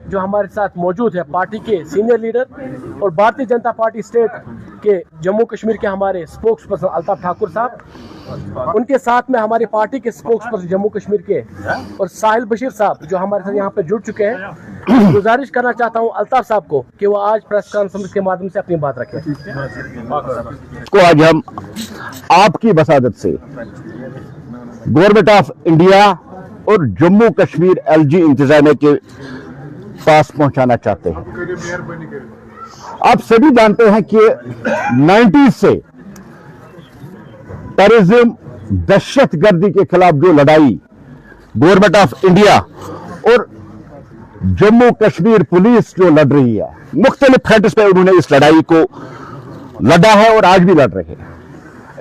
जो हमारे साथ मौजूद है पार्टी के सीनियर लीडर और भारतीय जनता पार्टी स्टेट के जम्मू कश्मीर के हमारे स्पोक्स पर्सन अल्ताफ ठाकुर साहब, उनके साथ में हमारी पार्टी के स्पोक्स पर्सन जम्मू कश्मीर के और साहिल बशीर साहब जो हमारे साथ यहाँ पे जुड़ चुके हैं। गुजारिश करना चाहता हूँ अल्ताफ साहब को कि वो आज प्रेस कॉन्फ्रेंस के माध्यम से अपनी बात रखें। को आज हम आपकी वसादत से गवर्नमेंट ऑफ इंडिया और जम्मू कश्मीर एलजी इंतजामिया के पास पहुंचाना चाहते हैं। आप सभी जानते हैं कि 90 से टेररिज्म, दहशतगर्दी के खिलाफ जो लड़ाई गवर्नमेंट ऑफ इंडिया और जम्मू कश्मीर पुलिस जो लड़ रही है, मुख्तलिफ फ्रंट्स पे उन्होंने इस लड़ाई को लड़ा है और आज भी लड़ रहे हैं।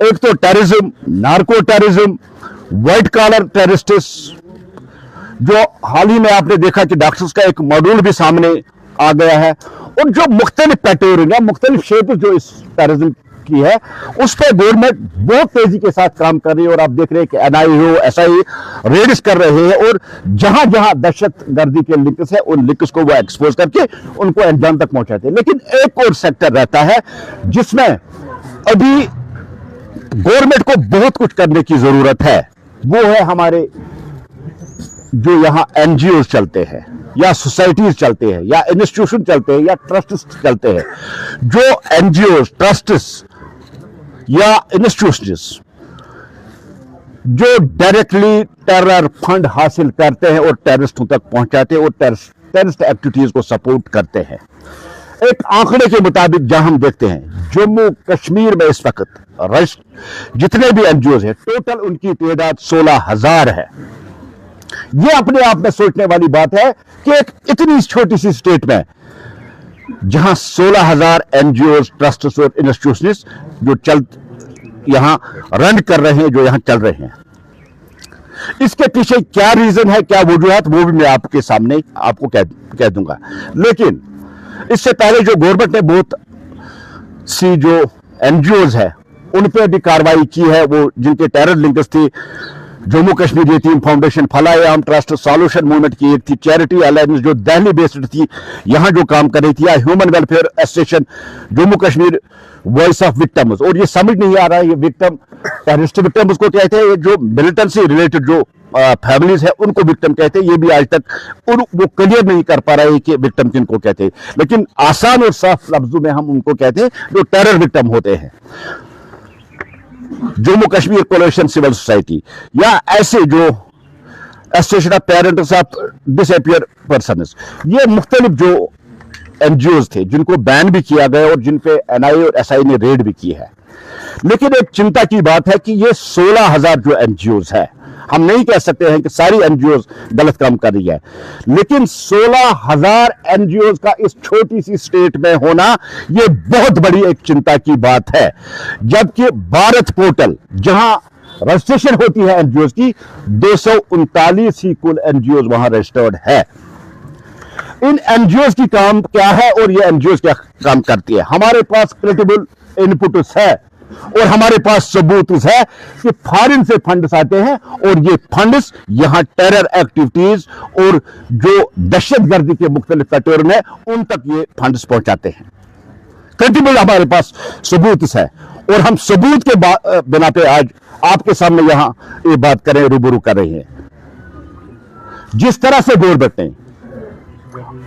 एक तो terrorism, narco terrorism, white collar terrorists, जो हाल ही में आपने देखा कि डॉक्टर्स का एक मॉड्यूल भी सामने आ गया है, और जो मुख्तलिफ कैटेगरी, मुख्तलिफ शेप जो इस टेररिज्म की है, उस पर गवर्नमेंट बहुत तेजी के साथ काम कर रही है। और आप देख रहे हैं कि NIA, SI रेड्स कर रहे हैं और जहां जहां दहशतगर्दी के लिंक्स है उन लिंक्स को वो एक्सपोज करके उनको अंजाम तक पहुंचाते हैं। लेकिन एक और सेक्टर रहता है जिसमें अभी गवर्नमेंट को बहुत कुछ करने की जरूरत है। वो है हमारे जो यहां NGOs चलते हैं या सोसाइटीज चलते हैं या इंस्टीट्यूशन चलते हैं या ट्रस्ट्स चलते हैं। जो NGOs, ट्रस्ट्स या इंस्टीट्यूशंस जो डायरेक्टली टेरर फंड हासिल करते हैं और टेररिस्टों तक पहुंचाते हैं और टेररिस्ट एक्टिविटीज को सपोर्ट करते हैं। एक आंकड़े के मुताबिक जहां हम देखते हैं जम्मू कश्मीर में इस वक्त जितने भी NGOs हैं, टोटल उनकी तादाद 16,000 है। यह अपने आप में सोचने वाली बात है कि एक इतनी छोटी सी स्टेट में जहां 16,000 NGOs, ट्रस्ट्स और इंस्टीट्यूशंस जो यहां रन कर रहे हैं, जो यहां चल रहे हैं, इसके पीछे क्या रीजन है, क्या वजूहत, वो भी मैं आपके सामने आपको कह दूंगा। लेकिन इससे पहले जो गवर्नमेंट ने बहुत सी जो NGOs है उन पर भी कार्रवाई की है, वो जिनके टेरर लिंक्स थी। जम्मू कश्मीर यतीम फाउंडेशन, फलाह-ए-आम ट्रस्ट, सॉल्यूशन मूवमेंट की एक थी, चैरिटी अलायंस जो दिल्ली बेस्ड थी, यहां जो काम कर रही थी, या human welfare association Jammu Kashmir voice of victims. और ये समझ नहीं आ रहा है ये विक्टिम टेररिस्ट विक्टिम उसको कहते हैं, जो मिलिटेंसी रिलेटेड जो फैमिलीज है उनको विक्टिम कहते हैं। ये भी आज तक वो क्लियर नहीं कर पा रहे हैं कि विक्टिम किनको कहते हैं, लेकिन आसान और साफ लफ्जों में हम उनको कहते हैं जो टेरर विक्टिम होते हैं। Jammu Kashmir coalition civil society या ऐसे जो association of parents of disappear persons, ये मुख्तलिफ जो NGOs थे जिनको बैन भी किया गया और जिन पे NIA और SI ने रेड भी की है। लेकिन एक चिंता की बात है कि ये 16,000 जो NGOs है, हम नहीं कह सकते हैं कि सारी NGOs गलत काम कर रही है, लेकिन 16,000 NGOs का इस छोटी सी स्टेट में होना यह बहुत बड़ी एक चिंता की बात है। जबकि भारत पोर्टल जहां रजिस्ट्रेशन होती है NGOs की, 239 ही कुल NGOs वहां रजिस्टर्ड है। इन NGOs की काम क्या है और ये NGOs क्या काम करती है? हमारे पास क्रेडिबल इनपुट्स है और हमारे पास सबूत है कि फॉरेन से फंड्स आते हैं और ये फंड्स यहां टेरर एक्टिविटीज और जो दहशतगर्दी के मुख्तलिफ कैटेगरी में उन तक ये फंड्स पहुंचाते हैं। क्रेडिबल हमारे पास सबूत है और हम सबूत के बिना पे आज आपके सामने यहां ये बात करें, रूबरू कर रहे हैं। जिस तरह से गवर्नमेंट ने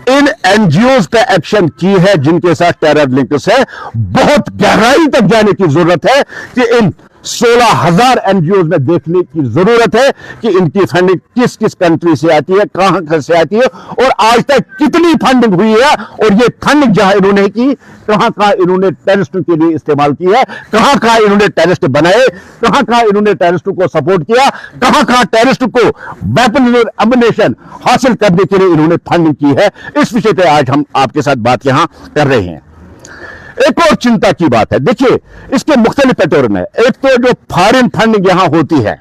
इन NGOs पे एक्शन की है जिनके साथ टेरर लिंक्स है, बहुत गहराई तक जाने की जरूरत है कि इन 16,000 NGOs में देखने की जरूरत है कि इनकी फंडिंग किस किस कंट्री से आती है, कहां से आती है और आज तक कितनी फंडिंग हुई है, और ये फंडिंग जहां इन्होंने की, कहां इन्होंने टेररिस्टों के लिए इस्तेमाल की है, कहां इन्होंने टेररिस्ट बनाए, कहां इन्होंने टेररिस्टों को सपोर्ट किया, कहां टेररिस्ट को वेपन और एम्युनिशन हासिल करने के लिए इन्होंने फंडिंग की है। इस विषय पर आज हम आपके साथ बात यहां कर रहे हैं। एक और चिंता की बात है, देखिए इसके मुख्तलिफ कैटेगरी में, एक तो जो फॉरेन फंडिंग यहां होती है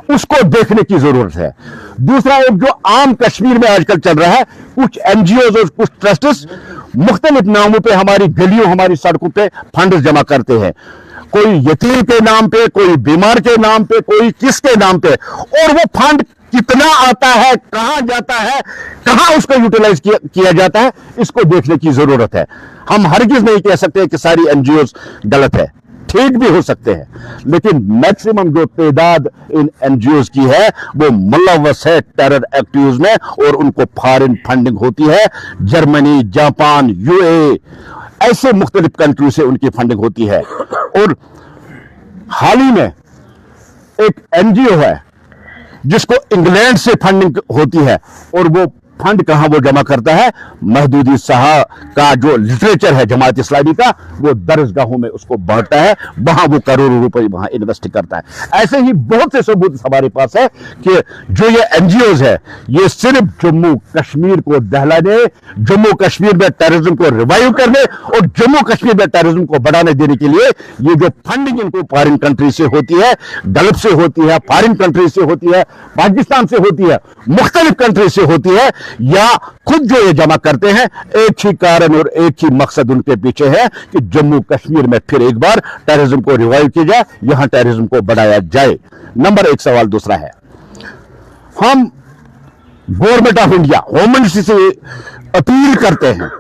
उसको देखने की जरूरत है। दूसरा, एक जो आम कश्मीर में आजकल चल रहा है, कुछ NGOs और कुछ ट्रस्ट्स मुख्तलिफ नामों पे हमारी गलियों, हमारी सड़कों पे फंड जमा करते हैं। कोई यतीम के नाम पे, कोई बीमार के नाम पे, कोई किसके नाम पे, और वो फंड कितना आता है, कहां जाता है, कहां उसको यूटिलाइज किया जाता है, इसको देखने की जरूरत है। हम हरगिज नहीं कह सकते कि सारी एनजीओज गलत है, ठीक भी हो सकते हैं, लेकिन मैक्सिमम जो तादाद इन एनजीओज की है वो मुलव्वस है टेरर एक्टिविटीज में, और उनको फॉरेन फंडिंग होती है। जर्मनी, जापान, यूए, ऐसे मुख्तलिफ कंट्री से उनकी फंडिंग होती है। और हाल ही में एक एनजीओ है जिसको इंग्लैंड से फंडिंग होती है, और वो फंड कहां वो जमा करता है, महदूदी साहब का जो लिटरेचर है जमात इस्लामी का, वो दरसगाहों में उसको बांटता है, वहां वो करोड़ों रुपए वहां इन्वेस्ट करता है। ऐसे ही बहुत से सबूत हमारे पास है कि जो ये एनजीओज है ये सिर्फ जम्मू कश्मीर को दहलाने, जम्मू कश्मीर में टेररिज्म को रिवाइव करने और जम्मू कश्मीर में टेररिज्म को बढ़ाने देने के लिए ये जो फंडिंग इनको फॉरेन कंट्री से होती है, गल्फ से होती है, फॉरेन कंट्री से होती है, पाकिस्तान से होती है, मुख्तलिफ कंट्री से होती है, या खुद जो ये जमा करते हैं, एक ही कारण और एक ही मकसद उनके पीछे है कि जम्मू कश्मीर में फिर एक बार टेररिज्म को रिवाइव किया जाए, यहां टेररिज्म को बढ़ाया जाए। नंबर एक सवाल दूसरा है, हम government of India, home ministry से अपील करते हैं,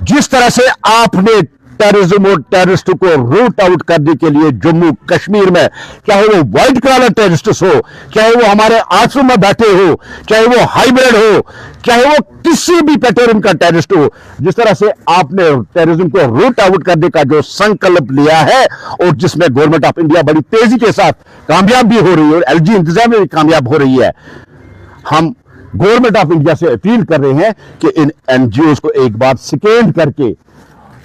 जिस तरह से आपने टेररिज्म और टेररिस्ट को रूट आउट करने के लिए जम्मू कश्मीर में, चाहे वो व्हाइट कॉलर टेररिस्ट हो, चाहे वो हमारे आश्रम में बैठे हो, चाहे वो हाइब्रिड हो, चाहे वो किसी भी पैटर्न का टेररिस्ट हो, जिस तरह से आपने टेररिज्म को रूट आउट करने का जो संकल्प लिया है, और जिसमें गवर्नमेंट ऑफ इंडिया बड़ी तेजी के साथ कामयाब भी हो रही है और एलजी इंतजामिया भी कामयाब हो रही है, हम गवर्नमेंट ऑफ इंडिया से अपील कर रहे हैं कि इन एनजीओ को एक बार स्कैन करके,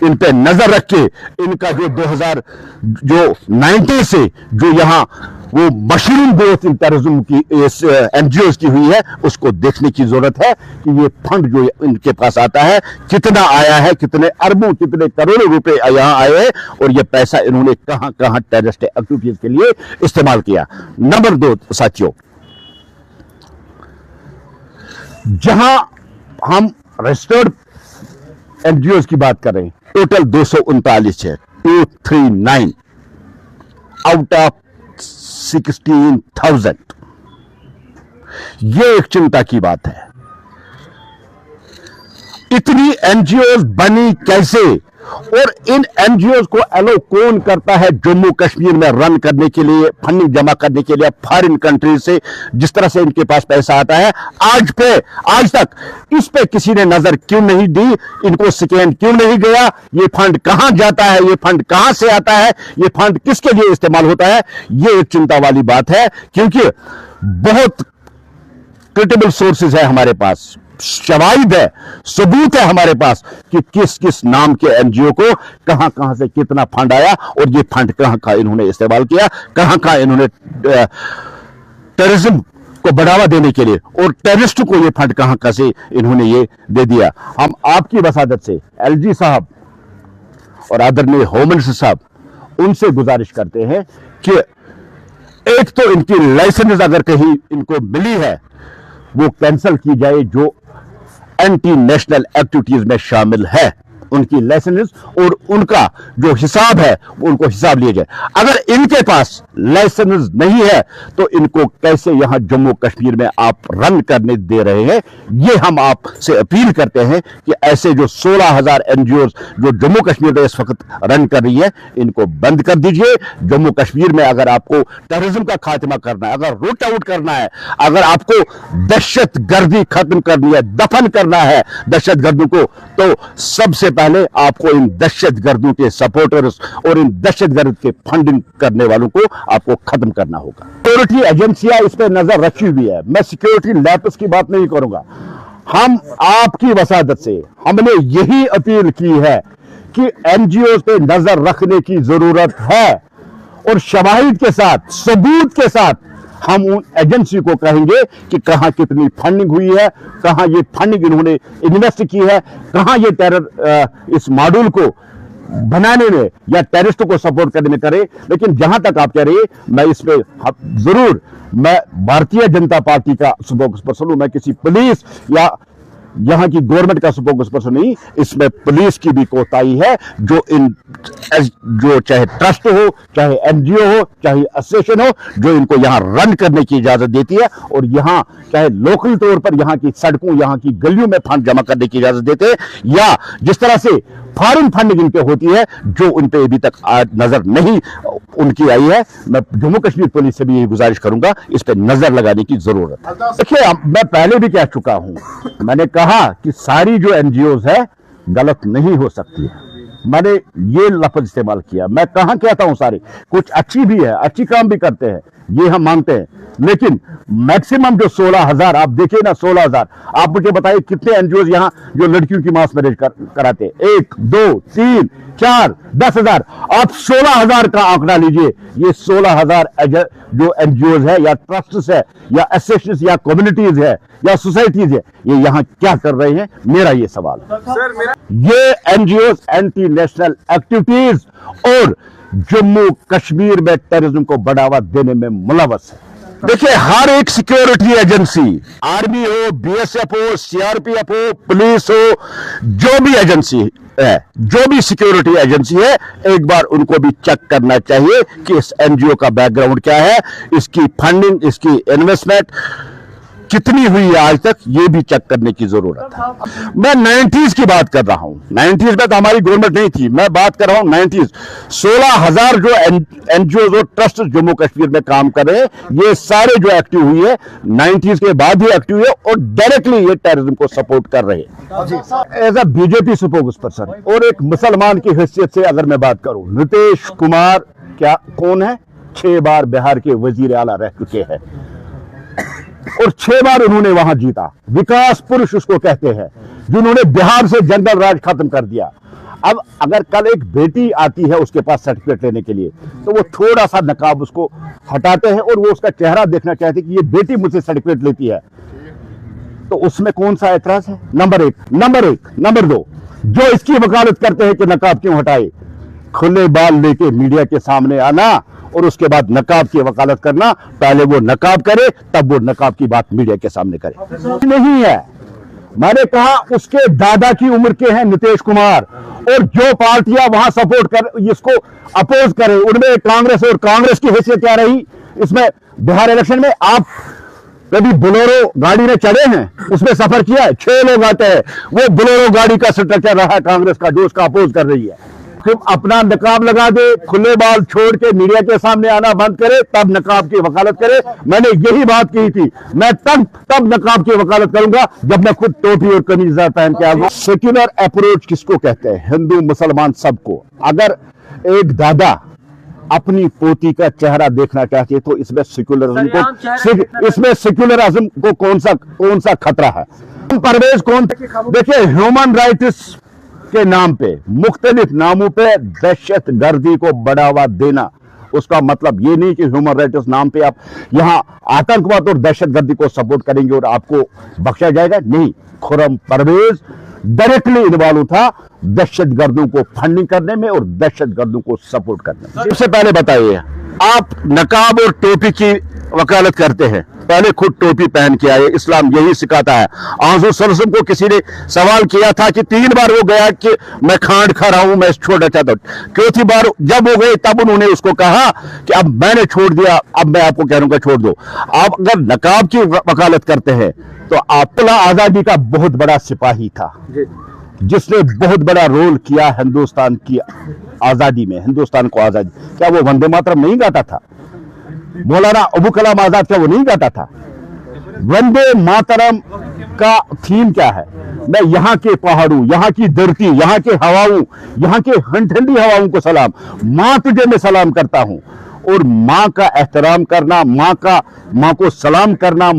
इन पे नजर रख के, इनका जो 2019 से जो यहां वो मशरूम ग्रोथ इन टेररिज्म की इस एनजीओ की हुई है, उसको देखने की जरूरत है कि ये फंड जो इनके पास आता है कितना आया है, कितने अरबों, कितने करोड़ों रुपए यहां आए हैं, और ये पैसा इन्होंने कहां कहां टेररिस्ट एक्टिविटीज के लिए इस्तेमाल किया। नंबर 2 साथियों, जहां हम रजिस्टर्ड एनजीओ की बात कर रहे हैं, टोटल 239 है, 239 आउट ऑफ 16,000। ये एक चिंता की बात है। इतनी एनजीओ बनी कैसे, और इन एनजीओ को अलो कौन करता है जम्मू कश्मीर में रन करने के लिए, फंडिंग जमा करने के लिए फॉरेन कंट्री से, जिस तरह से इनके पास पैसा आता है, आज तक इस पे किसी ने नजर क्यों नहीं दी, इनको स्कैन क्यों नहीं गया, ये फंड कहां जाता है, ये फंड कहां से आता है, ये फंड किसके लिए इस्तेमाल होता है, ये एक चिंता वाली बात है। क्योंकि बहुत क्रेडिबल सोर्सेज है हमारे पास, शवाहिद है, सबूत है हमारे पास कि किस किस नाम के एनजीओ को कहां कहां से कितना फंड आया, और ये फंड कहां कहां इन्होंने इस्तेमाल किया, कहां कहां इन्होंने टेररिज्म को बढ़ावा देने के लिए, और टेररिस्ट को ये फंड कहां कहां से इन्होंने ये दे दिया। हम आपकी वसादत से एलजी साहब और आदरणीय होम मिनिस्टर साहब, उनसे गुजारिश करते हैं कि एक तो इनकी लाइसेंस अगर कहीं इनको मिली है वो कैंसिल की जाए, जो एंटी नेशनल एक्टिविटीज में शामिल है, उनकी लाइसेंस और उनका जो हिसाब है उनको हिसाब लिया जाए। अगर इनके पास लाइसेंस नहीं है तो इनको कैसे यहां जम्मू कश्मीर में आप रन करने दे रहे हैं, ये हम आपसे अपील करते हैं कि ऐसे जो 16,000 एनजीओ जो जम्मू कश्मीर में इस वक्त रन कर रही है, इनको बंद कर दीजिए। जम्मू कश्मीर में अगर आपको टेररिज्म का खात्मा करना है, अगर रूट आउट करना है, अगर आपको दहशत गर्दी खत्म करनी है, दफन करना है दहशत गर्दों को, तो सबसे पहले आपको इन दहशतगर्दों के सपोर्टर्स और इन दहशतगर्द के फंडिंग करने वालों को आपको खत्म करना होगा। सिक्योरिटी एजेंसियां इस पर नजर रखी हुई है, मैं सिक्योरिटी लैप्स की बात नहीं करूंगा। हम आपकी वसादत से हमने यही अपील की है कि एनजीओ पे नजर रखने की जरूरत है, और शवाहिद के साथ, सबूत के साथ हम उन एजेंसी को कहेंगे कि कहां कितनी फंडिंग हुई है, कहां ये फंडिंग इन्होंने इन्वेस्ट की है, कहां ये टेरर इस मॉड्यूल को बनाने में या टेररिस्टों को सपोर्ट करने में करे। लेकिन जहां तक आप कह रहे हैं, मैं इसमें जरूर, मैं भारतीय जनता पार्टी का स्पोक्स पर्सन हूं, मैं किसी पुलिस या यहाँ की गवर्नमेंट का स्पोक्स पर्सन नहीं, इसमें पुलिस की भी कोताही है, जो चाहे ट्रस्ट हो, चाहे एनजीओ हो, चाहे एसोसिएशन हो, जो इनको यहाँ रन करने की इजाजत देती है और यहाँ चाहे लोकल तौर पर यहाँ की सड़कों, यहाँ की गलियों में फंड जमा करने की इजाजत देते हैं, या जिस तरह से फॉरेन फंडिंग इन पे होती है जो उन पे अभी तक नजर नहीं उनकी आई है। मैं जम्मू कश्मीर पुलिस से भी ये गुजारिश करूंगा, इस पे नजर लगाने की जरूरत है। देखिए, मैं पहले भी कह चुका हूं, मैंने कहा कि सारी जो एनजीओज है गलत नहीं हो सकती है, मैंने ये लफ्ज इस्तेमाल किया। मैं कहां कहता हूं सारी, कुछ अच्छी भी है, अच्छी काम भी करते हैं, ये हम मानते हैं, लेकिन मैक्सिमम जो 16,000 आप देखिए ना, 16,000, आप मुझे बताइए कितने एनजीओ यहां जो लड़कियों की मास मैरिज कराते हैं? 1 2 3 4 10,000, आप 16,000 का आंकड़ा लीजिए। ये 16,000 जो एनजीओ है या ट्रस्ट है या एसोसिएशन या कम्युनिटीज है या सोसाइटीज है, ये यहां क्या कर रहे हैं, मेरा ये सवाल है। ये एनजीओ एंटी नेशनल एक्टिविटीज और जम्मू कश्मीर में टेररिज्म को बढ़ावा देने में मुलव्वस है। देखिए, हर एक सिक्योरिटी एजेंसी, आर्मी हो, बीएसएफ हो, सीआरपीएफ हो, पुलिस हो, जो भी एजेंसी है, जो भी सिक्योरिटी एजेंसी है, एक बार उनको भी चेक करना चाहिए कि इस एनजीओ का बैकग्राउंड क्या है, इसकी फंडिंग, इसकी इन्वेस्टमेंट कितनी हुई है आज तक, ये भी चेक करने की जरूरत है। मैं 90s की बात कर रहा हूं, 90s में तो हमारी गवर्नमेंट नहीं थी, मैं बात कर रहा हूं 90s। 16,000 जो एनजीओ और ट्रस्ट जम्मू कश्मीर में काम कर रहे हैं, ये सारे जो एक्टिव हुई है 90s के बाद ही एक्टिव हुए और डायरेक्टली ये टेररिज्म को सपोर्ट कर रहे हैं। As a BJP spokesperson और एक मुसलमान की हैसियत से अगर मैं बात करूं, नीतीश कुमार कौन है? 6 बार बिहार के वजीर आला रह चुके हैं और 6 बार उन्होंने वहां जीता। विकास पुरुष उसको कहते हैं, जिन्होंने बिहार से जंगल राज खत्म कर दिया। अब अगर कल एक बेटी आती है उसके पास सर्टिफिकेट लेने के लिए, तो वो थोड़ा सा नकाब उसको हटाते हैं और वो उसका चेहरा देखना चाहते हैं कि ये बेटी मुझसे सर्टिफिकेट लेती है, तो उसमें कौन सा एतराज है? नंबर एक। नंबर 2, जो इसकी वकालत करते हैं कि नकाब क्यों हटाए, खुले बाल लेके मीडिया के सामने आना और उसके बाद नकाब की वकालत करना। पहले वो नकाब करे, तब वो नकाब की बात मीडिया के सामने करे। नहीं है, मैंने कहा उसके दादा की उम्र के हैं नीतीश कुमार, और जो पार्टियां वहां सपोर्ट कर इसको अपोज करें, उनमें कांग्रेस, और कांग्रेस की हैसियत क्या रही इसमें बिहार इलेक्शन में? आप कभी बोलेरो गाड़ी में चढ़े हैं, उसमें सफर किया है? 6 लोग आते हैं, वो बोलेरो गाड़ी का स्ट्रक्चर रहा है कांग्रेस का, जो उसका अपोज कर रही है। सिर्फ अपना नकाब लगा दे, खुले बाल छोड़ के मीडिया के सामने आना बंद करे, तब नकाब की वकालत करे। मैंने यही बात कही थी, मैं तब नकाब की वकालत करूंगा जब मैं खुद टोपी और कमीज पहन के आऊंगा। सेक्युलर अप्रोच किसको कहते हैं? हिंदू मुसलमान सबको। अगर एक दादा अपनी पोती का चेहरा देखना चाहती है तो इसमें सेक्युलरिज्म को कौन सा खतरा है? परवेज कौन? देखिए, ह्यूमन राइट्स के नाम पे, मुख्तलिफ नामों पे दहशत गर्दी को बढ़ावा देना, उसका मतलब ये नहीं कि ह्यूमन राइट्स नाम पे आप यहां आतंकवाद और दहशत गर्दी को सपोर्ट करेंगे और आपको बख्शा जाएगा। नहीं, खुर्रम परवेज डायरेक्टली इन्वॉल्व था दहशत गर्दों को फंडिंग करने में और दहशत गर्दों को सपोर्ट करने में। सबसे पहले बताइए, आप नकाब और टोपी की वकालत करते हैं, पहले खुद टोपी पहन के आए, इस्लाम यही सिखाता है। हुज़ूर सल्लल्लाहु अलैहि वसल्लम को किसी ने सवाल किया था कि 3 बार वो गया कि मैं खांड खा रहा हूं, मैं छोड़ना चाहता हूं। चौथी बार जब वो गए तब उन्होंने उसको कहा कि अब मैंने छोड़ दिया, अब मैं आपको कह रहा हूं छोड़ दो। आप अगर नकाब की वकालत करते हैं तो आपला आजादी का बहुत बड़ा सिपाही था, जिसने बहुत बड़ा रोल किया हिंदुस्तान की आजादी में, हिंदुस्तान को आजादी। क्या वो वंदे मातरम नहीं गाता था? मौलाना अबू कलाम आजाद क्या वो नहीं गाता था? वंदे मातरम का थीम क्या है? मैं यहाँ के पहाड़ों, यहाँ की धरती, यहाँ के हवाओं, यहाँ के ठंडी हवाओं को सलाम, माँ तुझे मैं सलाम करता हूँ। और माँ का एहतराम करना, माँ को सलाम करना,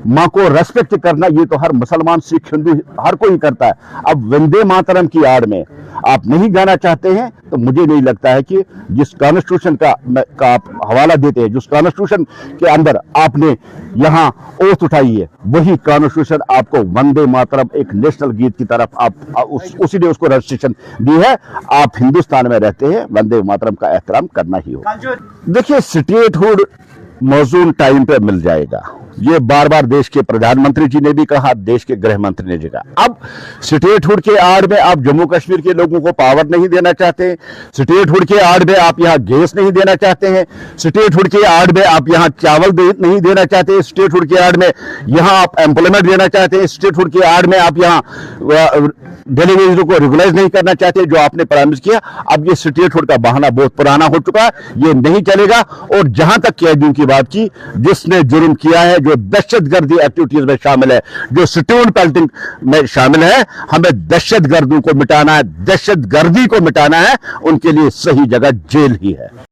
माँ को रेस्पेक्ट करना, ये तो हर मुसलमान, सिख, हिंदू हर कोई करता है। अब वंदे मातरम की आड़ में आप नहीं गाना चाहते हैं तो मुझे नहीं लगता है कि जिस कॉन्स्टिट्यूशन का आप हवाला देते हैं, जिस कॉन्स्टिट्यूशन के अंदर आपने यहाँ ओथ उठाई है, वही कॉन्स्टिट्यूशन आपको वंदे मातरम एक नेशनल गीत की तरफ उसी ने उसको रजिस्ट्रेशन दी है। आप हिंदुस्तान में रहते हैं, वंदे मातरम का एहतराम करना ही होगा। देखिए, स्टेटहुड मौजूद टाइम पे मिल जाएगा। ये बार बार देश के प्रधानमंत्री जी ने भी कहा, देश के गृह मंत्री ने भी कहा। अब स्टेटहुड के आड़ में आप जम्मू कश्मीर के लोगों को पावर नहीं देना चाहते, स्टेटहुड के आड़ में आप यहां गैस नहीं देना चाहते हैं, स्टेटहुड के आड़ में आप यहां चावल नहीं देना चाहते, स्टेटहुड के आड़ में यहां आप एम्प्लॉयमेंट देना चाहते हैं, स्टेटहुड के आड़ में आप यहां डेलीगेशन को रेगुलाइज नहीं करना चाहते जो आपने प्रॉमिस किया। अब ये स्टेटहुड का बहाना बहुत पुराना हो चुका है, ये नहीं चलेगा। और जहां तक कैदियों की बात की, जिसने जुर्म किया है, जो दहशतगर्दी एक्टिविटीज में शामिल है, जो स्टोन पेल्टिंग में शामिल है, हमें दहशतगर्दों को मिटाना है, दहशतगर्दी को मिटाना है, उनके लिए सही जगह जेल ही है।